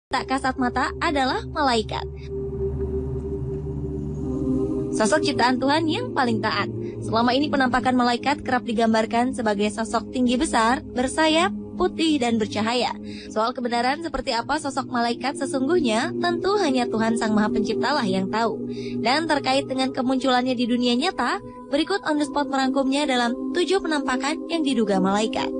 tak kasat mata adalah malaikat. Sosok ciptaan Tuhan yang paling taat. Selama ini penampakan malaikat kerap digambarkan sebagai sosok tinggi besar, bersayap, putih dan bercahaya. Soal kebenaran seperti apa sosok malaikat sesungguhnya, tentu hanya Tuhan Sang Maha Pencipta lah yang tahu. Dan terkait dengan kemunculannya di dunia nyata, berikut On The Spot merangkumnya dalam 7 penampakan yang diduga malaikat.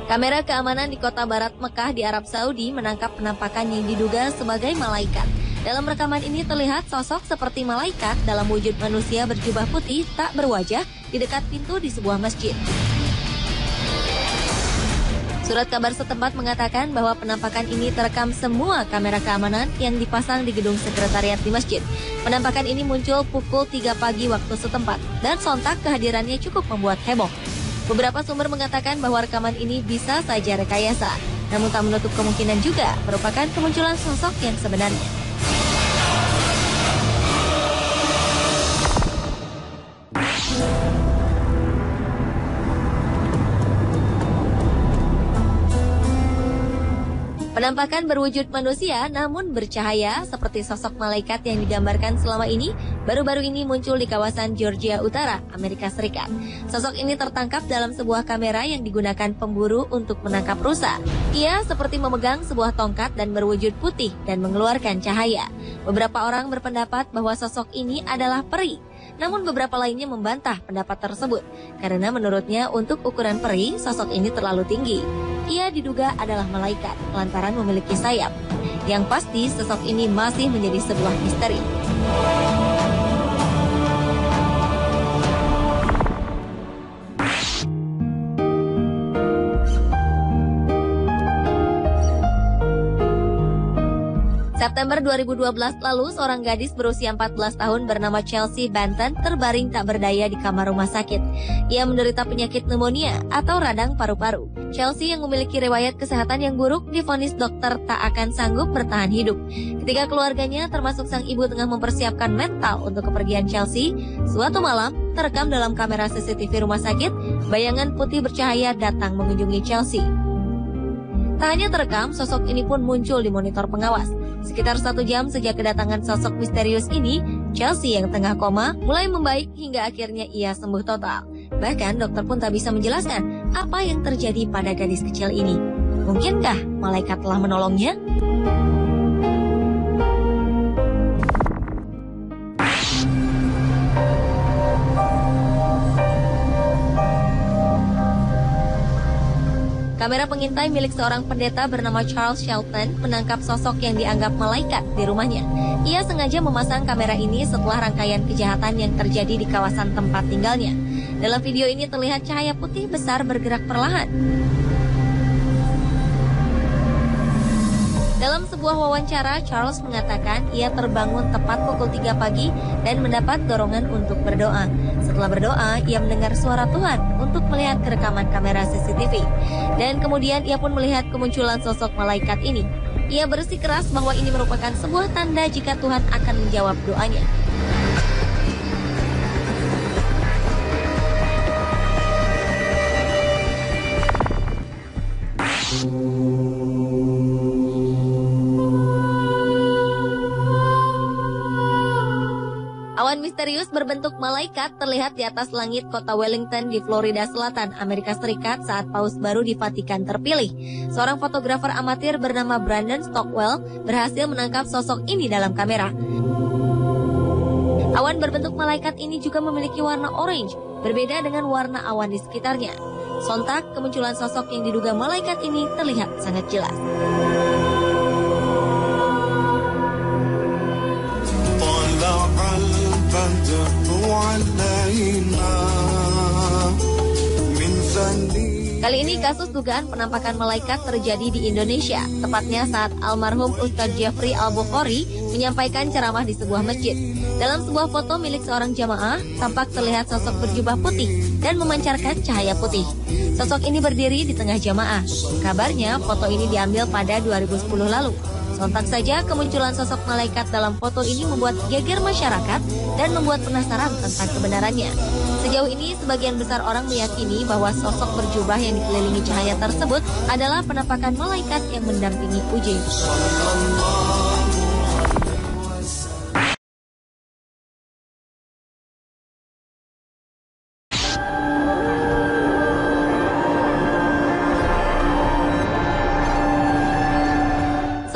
Kamera keamanan di kota barat Mekah di Arab Saudi menangkap penampakan yang diduga sebagai malaikat. Dalam rekaman ini terlihat sosok seperti malaikat dalam wujud manusia berjubah putih tak berwajah di dekat pintu di sebuah masjid. Surat kabar setempat mengatakan bahwa penampakan ini terekam semua kamera keamanan yang dipasang di gedung sekretariat di masjid. Penampakan ini muncul pukul 3 pagi waktu setempat dan sontak kehadirannya cukup membuat heboh. Beberapa sumber mengatakan bahwa rekaman ini bisa saja rekayasa, namun tak menutup kemungkinan juga merupakan kemunculan sosok yang sebenarnya. Penampakan berwujud manusia namun bercahaya seperti sosok malaikat yang digambarkan selama ini baru-baru ini muncul di kawasan Georgia Utara, Amerika Serikat. Sosok ini tertangkap dalam sebuah kamera yang digunakan pemburu untuk menangkap rusa. Ia seperti memegang sebuah tongkat dan berwujud putih dan mengeluarkan cahaya. Beberapa orang berpendapat bahwa sosok ini adalah peri. Namun beberapa lainnya membantah pendapat tersebut karena menurutnya untuk ukuran peri sosok ini terlalu tinggi. Ia diduga adalah malaikat lantaran memiliki sayap. Yang pasti sosok ini masih menjadi sebuah misteri. September 2012 lalu, seorang gadis berusia 14 tahun bernama Chelsea Benton terbaring tak berdaya di kamar rumah sakit. Ia menderita penyakit pneumonia atau radang paru-paru. Chelsea yang memiliki riwayat kesehatan yang buruk divonis dokter tak akan sanggup bertahan hidup. Ketika keluarganya termasuk sang ibu tengah mempersiapkan mental untuk kepergian Chelsea, suatu malam terekam dalam kamera CCTV rumah sakit, bayangan putih bercahaya datang mengunjungi Chelsea. Tak hanya terekam, sosok ini pun muncul di monitor pengawas. Sekitar 1 jam sejak kedatangan sosok misterius ini, Chelsea yang tengah koma mulai membaik hingga akhirnya ia sembuh total. Bahkan dokter pun tak bisa menjelaskan apa yang terjadi pada gadis kecil ini. Mungkinkah malaikat telah menolongnya? Kamera pengintai milik seorang pendeta bernama Charles Shelton menangkap sosok yang dianggap malaikat di rumahnya. Ia sengaja memasang kamera ini setelah rangkaian kejahatan yang terjadi di kawasan tempat tinggalnya. Dalam video ini terlihat cahaya putih besar bergerak perlahan. Dalam sebuah wawancara, Charles mengatakan ia terbangun tepat pukul 3 pagi dan mendapat dorongan untuk berdoa. Setelah berdoa, ia mendengar suara Tuhan untuk melihat kerekaman kamera CCTV. Dan kemudian ia pun melihat kemunculan sosok malaikat ini. Ia bersikeras bahwa ini merupakan sebuah tanda jika Tuhan akan menjawab doanya. Awan misterius berbentuk malaikat terlihat di atas langit kota Wellington di Florida Selatan, Amerika Serikat saat Paus baru di Vatikan terpilih. Seorang fotografer amatir bernama Brandon Stockwell berhasil menangkap sosok ini dalam kamera. Awan berbentuk malaikat ini juga memiliki warna orange, berbeda dengan warna awan di sekitarnya. Sontak, kemunculan sosok yang diduga malaikat ini terlihat sangat jelas. Kali ini kasus dugaan penampakan malaikat terjadi di Indonesia, tepatnya saat almarhum Ustadz Jeffrey Al-Bukhari menyampaikan ceramah di sebuah masjid. Dalam sebuah foto milik seorang jamaah, tampak terlihat sosok berjubah putih dan memancarkan cahaya putih. Sosok ini berdiri di tengah jamaah. Kabarnya foto ini diambil pada 2010 lalu. Sontak saja kemunculan sosok malaikat dalam foto ini membuat geger masyarakat dan membuat penasaran tentang kebenarannya. Sejauh ini sebagian besar orang meyakini bahwa sosok berjubah yang dikelilingi cahaya tersebut adalah penampakan malaikat yang mendampingi Uji.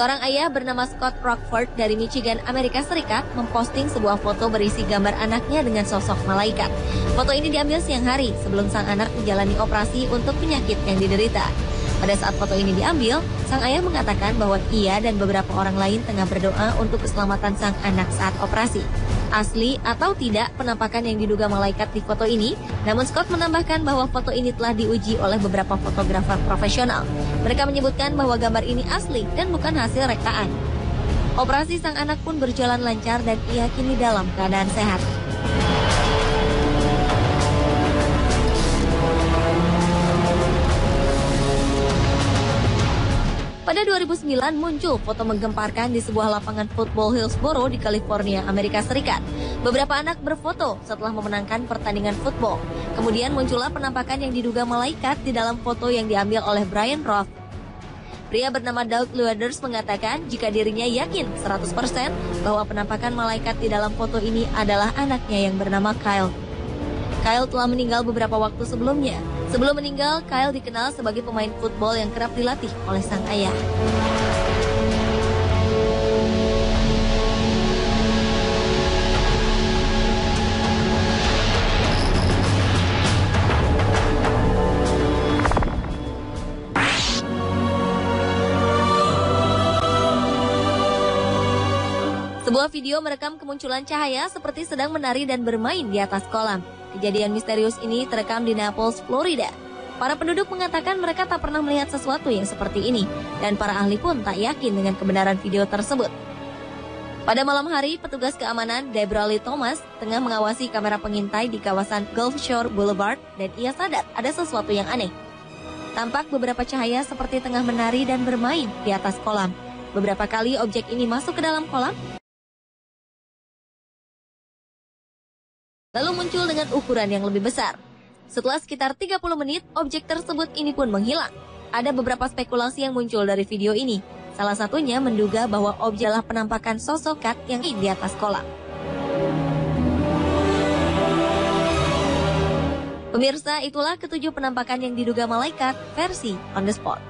Seorang ayah bernama Scott Rockford dari Michigan, Amerika Serikat, memposting sebuah foto berisi gambar anaknya dengan sosok malaikat. Foto ini diambil siang hari sebelum sang anak menjalani operasi untuk penyakit yang diderita. Pada saat foto ini diambil, sang ayah mengatakan bahwa ia dan beberapa orang lain tengah berdoa untuk keselamatan sang anak saat operasi. Asli atau tidak penampakan yang diduga malaikat di foto ini, namun Scott menambahkan bahwa foto ini telah diuji oleh beberapa fotografer profesional. Mereka menyebutkan bahwa gambar ini asli dan bukan hasil rekaan. Operasi sang anak pun berjalan lancar dan ia kini dalam keadaan sehat. Pada 2009 muncul foto menggemparkan di sebuah lapangan football Hillsboro di California, Amerika Serikat. Beberapa anak berfoto setelah memenangkan pertandingan football. Kemudian muncullah penampakan yang diduga malaikat di dalam foto yang diambil oleh Brian Roth. Pria bernama Doug Lueders mengatakan jika dirinya yakin 100% bahwa penampakan malaikat di dalam foto ini adalah anaknya yang bernama Kyle. Kyle telah meninggal beberapa waktu sebelumnya. Sebelum meninggal, Kyle dikenal sebagai pemain football yang kerap dilatih oleh sang ayah. Sebuah video merekam kemunculan cahaya seperti sedang menari dan bermain di atas kolam. Kejadian misterius ini terekam di Naples, Florida. Para penduduk mengatakan mereka tak pernah melihat sesuatu yang seperti ini, dan para ahli pun tak yakin dengan kebenaran video tersebut. Pada malam hari, petugas keamanan Deborah Lee Thomas tengah mengawasi kamera pengintai di kawasan Gulf Shore Boulevard, dan ia sadar ada sesuatu yang aneh. Tampak beberapa cahaya seperti tengah menari dan bermain di atas kolam. Beberapa kali objek ini masuk ke dalam kolam, lalu muncul dengan ukuran yang lebih besar. Setelah sekitar 30 menit, objek tersebut ini pun menghilang. Ada beberapa spekulasi yang muncul dari video ini. Salah satunya menduga bahwa objek adalah penampakan sosok kat yang di atas kolam. Pemirsa, itulah ketujuh penampakan yang diduga malaikat versi On The Spot.